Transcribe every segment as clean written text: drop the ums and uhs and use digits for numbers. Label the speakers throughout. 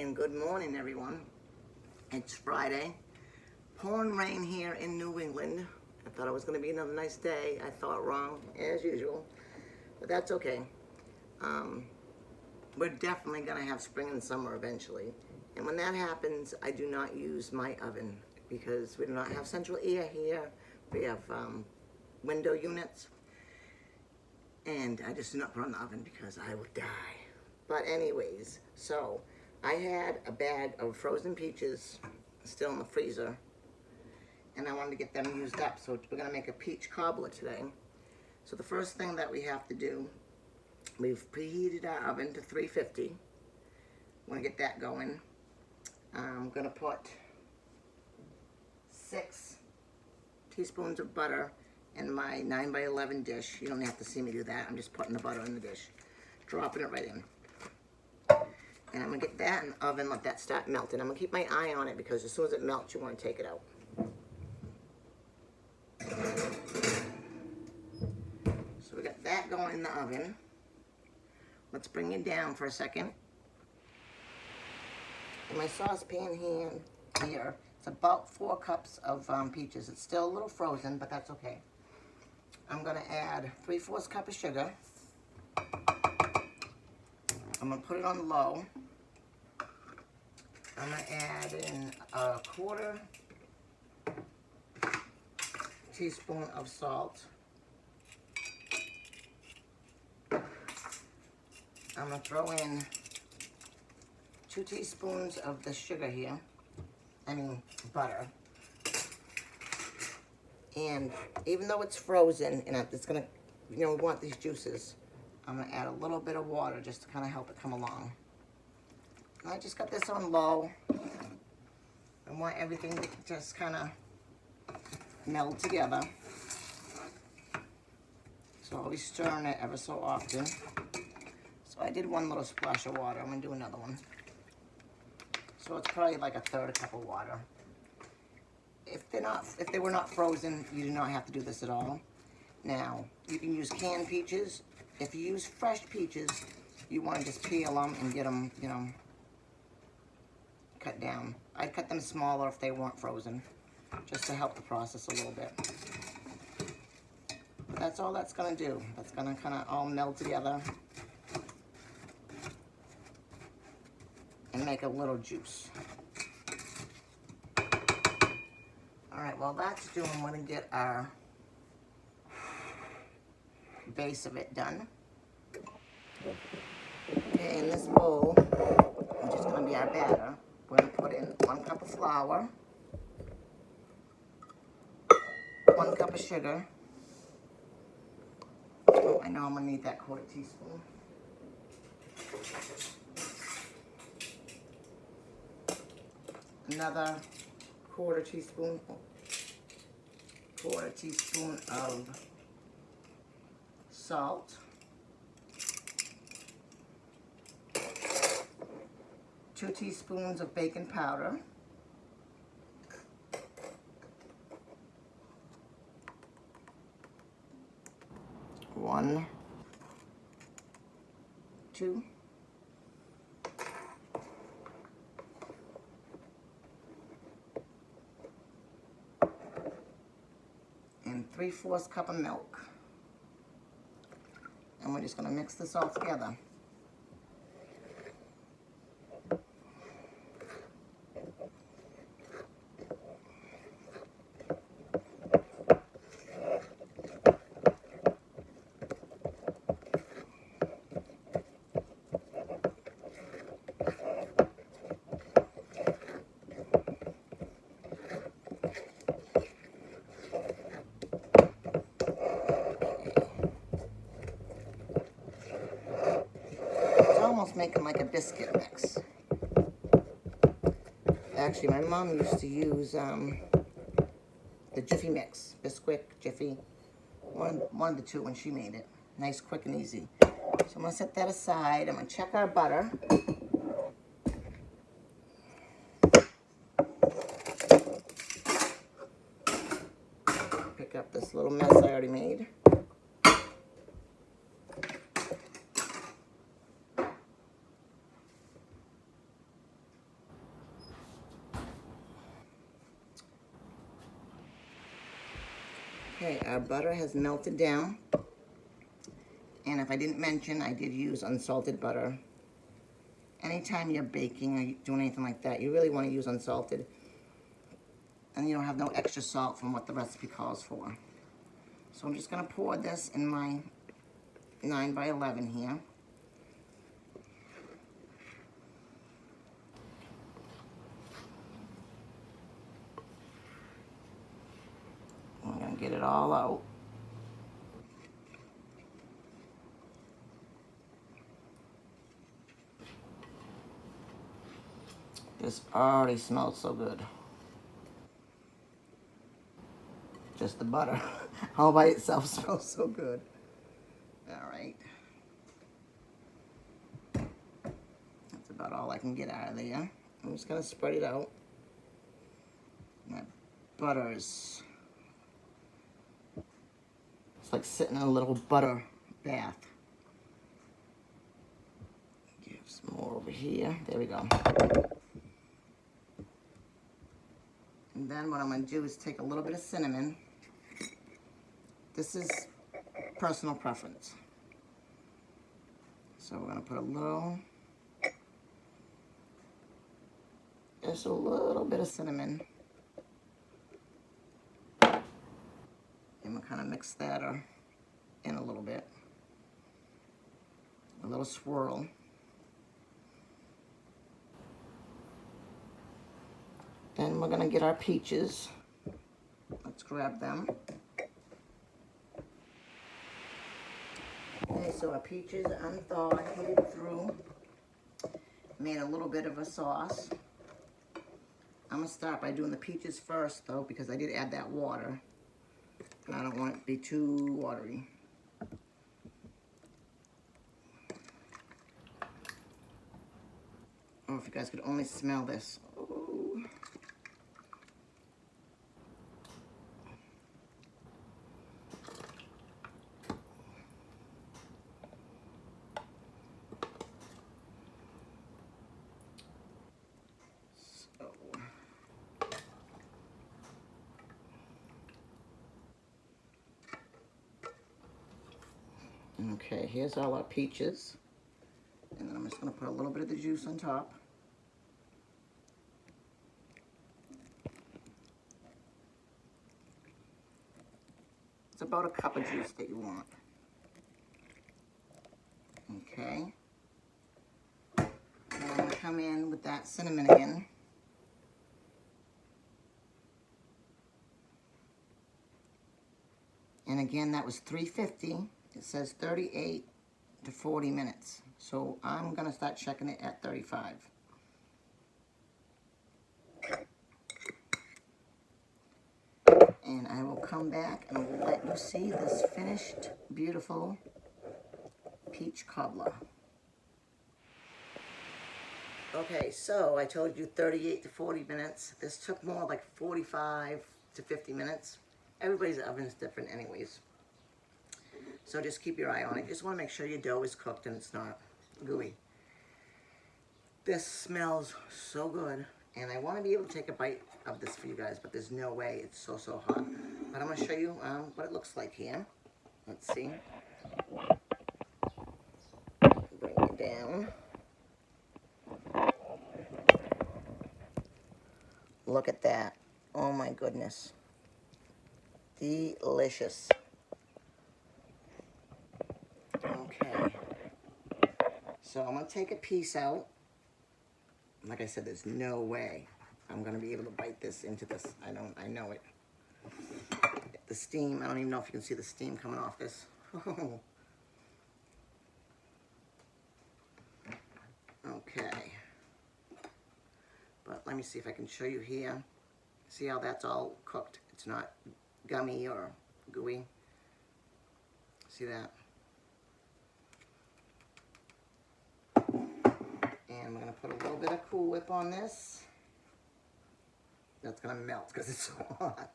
Speaker 1: and good morning, everyone. It's Friday. Pouring rain here in New England. I thought it was going to be another nice day. I thought wrong, as usual, but that's okay. We're definitely going to have spring and summer eventually. And when that happens, I do not use my oven because we do not have central air here. We have window units. And I just do not put on the oven because I would die. But anyways, so I had a bag of frozen peaches still in the freezer, and I wanted to get them used up, so we're gonna make a peach cobbler today. So the first thing that we have to do, we've preheated our oven to 350. I'm gonna get that going. I'm gonna put 6 teaspoons of butter in my 9x11 dish. You don't have to see me do that. I'm just putting the butter in the dish, dropping it right in. And I'm gonna get that in the oven, let that start melting. I'm gonna keep my eye on it because as soon as it melts, you wanna take it out. So we got that going in the oven. Let's bring it down for a second. In my saucepan here, it's about 4 cups of peaches. It's still a little frozen, but that's okay. I'm gonna add 3/4 cup of sugar. I'm gonna put it on low. I'm gonna add in a 1/4 teaspoon of salt. I'm gonna throw in 2 teaspoons of the sugar here. Butter. And even though it's frozen and it's gonna, we want these juices, I'm gonna add a little bit of water just to kind of help it come along. And I just got this on low. I want everything to just kind of meld together. So I'll be stirring it ever so often. So I did 1 little splash of water. I'm gonna do another one. So it's probably like 1/3 cup of water. If they were not frozen, you do not have to do this at all. Now, you can use canned peaches. If you use fresh peaches, you want to just peel them and get them, cut down. I'd cut them smaller if they weren't frozen, just to help the process a little bit. But that's all that's gonna do. That's gonna kind of all meld together and make a little juice. All right, while that's doing, we're gonna get our base of it done. Okay, in this bowl, which is gonna be our batter, we're gonna put in 1 cup of flour, 1 cup of sugar. Oh, I know I'm gonna need that 1/4 teaspoon. Another 1/4 teaspoon of salt. 2 teaspoons of baking powder. 1, 2. And 3/4 cup of milk. And we're just gonna mix this all together. Almost making like a biscuit mix. Actually, my mom used to use the Jiffy mix, Bisquick, Jiffy, one of the two when she made it. Nice, quick, and easy. So I'm gonna set that aside. I'm gonna check our butter. Pick up this little mess I already made. Okay, our butter has melted down. And if I didn't mention, I did use unsalted butter. Anytime you're baking or doing anything like that, you really want to use unsalted. And you don't have no extra salt from what the recipe calls for. So I'm just going to pour this in my 9 by 11 here. I'm going to get it all out. This already smells so good. Just the butter all by itself smells so good. All right. That's about all I can get out of there. I'm just going to spread it out. That butter is... it's like sitting in a little butter bath. Give some more over here. There we go. And then what I'm going to do is take a little bit of cinnamon. This is personal preference. So we're going to put a little, just a little bit of cinnamon. And we'll kind of mix that in a little bit. A little swirl. Then we're going to get our peaches. Let's grab them. Okay, so our peaches unthawed, put it through. Made a little bit of a sauce. I'm going to start by doing the peaches first, though, because I did add that water. And I don't want it to be too watery. Oh, if you guys could only smell this. Ooh. Okay, here's all our peaches. And then I'm just going to put a little bit of the juice on top. It's about a cup of juice that you want. Okay. And I'm going to come in with that cinnamon again. And again, that was 350. It says 38 to 40 minutes. So I'm going to start checking it at 35. And I will come back and let you see this finished, beautiful peach cobbler. Okay, so I told you 38 to 40 minutes. This took more like 45 to 50 minutes. Everybody's oven is different anyways. So just keep your eye on it. You just want to make sure your dough is cooked and it's not gooey. This smells so good. And I want to be able to take a bite of this for you guys, but there's no way. It's so, so hot. But I'm going to show you what it looks like here. Let's see. Bring it down. Look at that. Oh my goodness. Delicious. Okay. So I'm going to take a piece out. Like I said, there's no way I'm going to be able to bite this into this. I know it. The steam, I don't even know if you can see the steam coming off this. Okay. But let me see if I can show you here. See how that's all cooked? It's not gummy or gooey. See that? And we're going to put a little bit of Cool Whip on this. That's going to melt because it's so hot.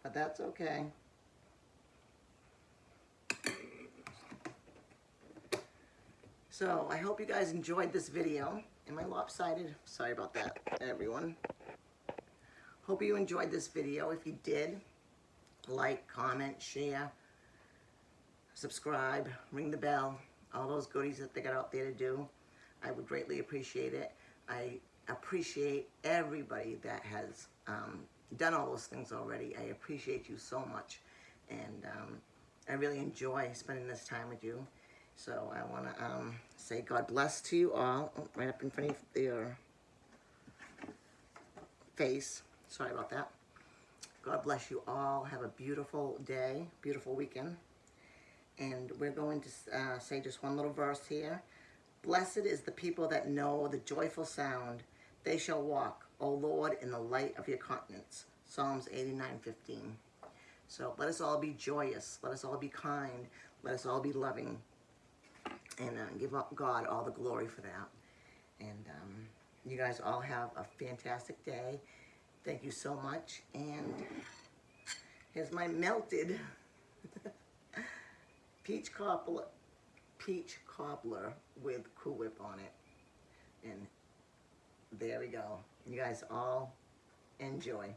Speaker 1: But that's okay. So I hope you guys enjoyed this video. Am I lopsided? Sorry about that, everyone. Hope you enjoyed this video. If you did, like, comment, share, subscribe, ring the bell, all those goodies that they got out there to do. I would greatly appreciate it. I appreciate everybody that has done all those things already. I appreciate you so much, and I really enjoy spending this time with you. So I want to say God bless to you all. Oh, right up in front of your face. Sorry about that. God bless you all. Have a beautiful day, beautiful weekend. And we're going to say just one little verse here. Blessed is the people that know the joyful sound. They shall walk, O Lord, in the light of your countenance. Psalms 89:15. So let us all be joyous. Let us all be kind. Let us all be loving. And give God all the glory for that. And you guys all have a fantastic day. Thank you so much. And here's my melted peach cobbler with Cool Whip on it. And there we go. You guys all enjoy.